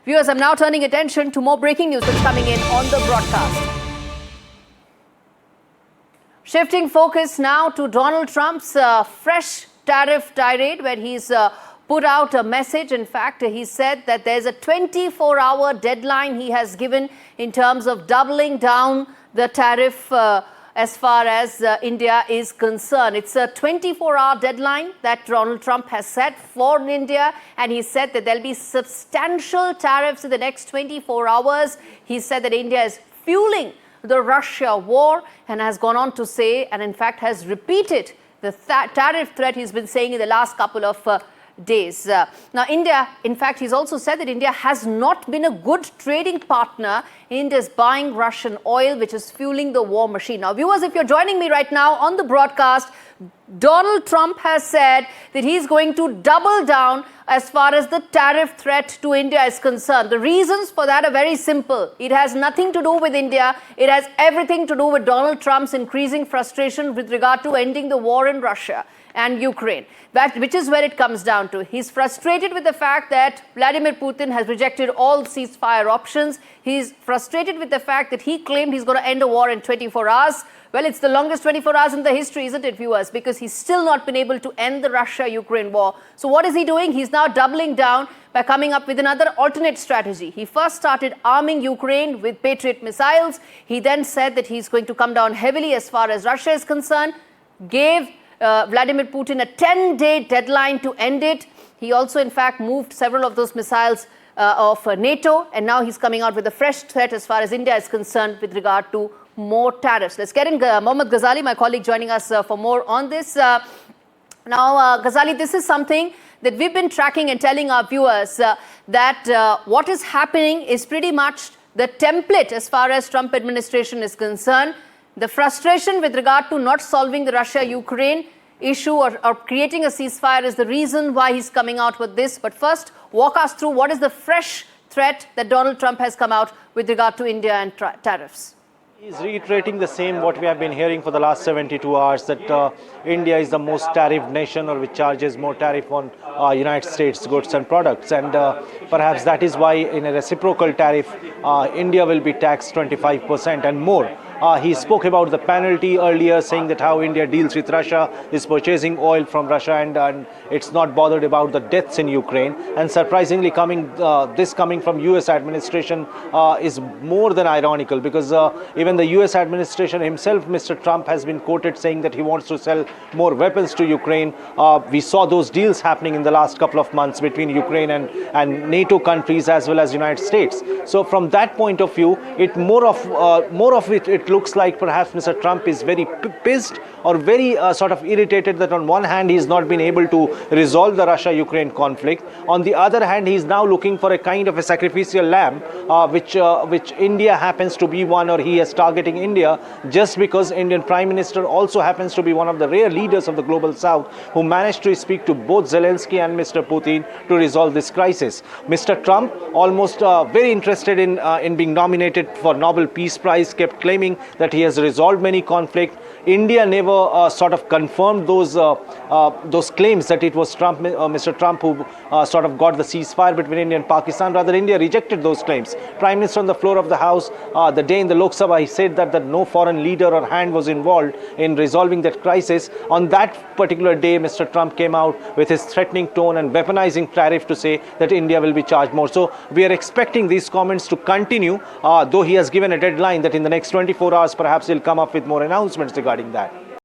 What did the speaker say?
Viewers, I'm now turning attention to more breaking news that's coming in on the broadcast. Shifting focus now to Donald Trump's fresh tariff tirade, where he's put out a message. In fact, he said that there's a 24-hour deadline he has given in terms of doubling down the tariff as far as India is concerned. It's a 24-hour deadline that Donald Trump has set for India, and he said that there'll be substantial tariffs in the next 24 hours. He said that India is fueling the Russia war, and has gone on to say, and in fact has repeated the tariff threat he's been saying in the last couple of days. Now, India, in fact, he's also said that India has not been a good trading partner. India is buying Russian oil, which is fueling the war machine. Now, viewers, if you're joining me right now on the broadcast, Donald Trump has said that he's going to double down as far as the tariff threat to India is concerned. The reasons for that are very simple. It has nothing to do with India. It has everything to do with Donald Trump's increasing frustration with regard to ending the war in Russia and Ukraine, which is where it comes down to. He's frustrated with the fact that Vladimir Putin has rejected all ceasefire options. He's frustrated with the fact that he claimed he's going to end a war in 24 hours. Well, it's the longest 24 hours in the history, isn't it, viewers? Because he's still not been able to end the Russia-Ukraine war. So what is he doing? He's now doubling down by coming up with another alternate strategy. He first started arming Ukraine with Patriot missiles. He then said that he's going to come down heavily as far as Russia is concerned, gave Vladimir Putin a 10-day deadline to end it. He also, in fact, moved several of those missiles of NATO, and now he's coming out with a fresh threat as far as India is concerned with regard to more tariffs. Let's get in Mohammad Ghazali, my colleague, joining us for more on this. Now, Ghazali, this is something that we've been tracking and telling our viewers that what is happening is pretty much the template as far as Trump administration is concerned. The frustration with regard to not solving the Russia-Ukraine issue or creating a ceasefire is the reason why he's coming out with this. But first, walk us through what is the fresh threat that Donald Trump has come out with regard to India and tariffs. He's reiterating the same what we have been hearing for the last 72 hours, that India is the most tariffed nation, or which charges more tariff on United States goods and products. And perhaps that is why in a reciprocal tariff, India will be taxed 25% and more. He spoke about the penalty earlier, saying that how India deals with Russia, is purchasing oil from Russia, and it's not bothered about the deaths in Ukraine. And surprisingly, this coming from US administration is more than ironical, because even the US administration himself, Mr. Trump, has been quoted saying that he wants to sell more weapons to Ukraine. We saw those deals happening in the last couple of months between Ukraine and NATO countries as well as United States. So from that point of view, more of it looks like perhaps Mr. Trump is very pissed or very sort of irritated that on one hand he's not been able to resolve the Russia-Ukraine conflict. On the other hand, he's now looking for a kind of a sacrificial lamb, which India happens to be one, or he is targeting India just because Indian Prime Minister also happens to be one of the rare leaders of the global South who managed to speak to both Zelensky and Mr. Putin to resolve this crisis. Mr. Trump, almost very interested in being nominated for Nobel Peace Prize, kept claiming that he has resolved many conflicts. India never sort of confirmed those claims that it was Mr. Trump who sort of got the ceasefire between India and Pakistan. Rather, India rejected those claims. Prime Minister on the floor of the House, the day in the Lok Sabha, he said that no foreign leader or hand was involved in resolving that crisis. On that particular day, Mr. Trump came out with his threatening tone and weaponizing tariff to say that India will be charged more. So we are expecting these comments to continue, though he has given a deadline that in the next 24 hours, perhaps he'll come up with more announcements regarding that.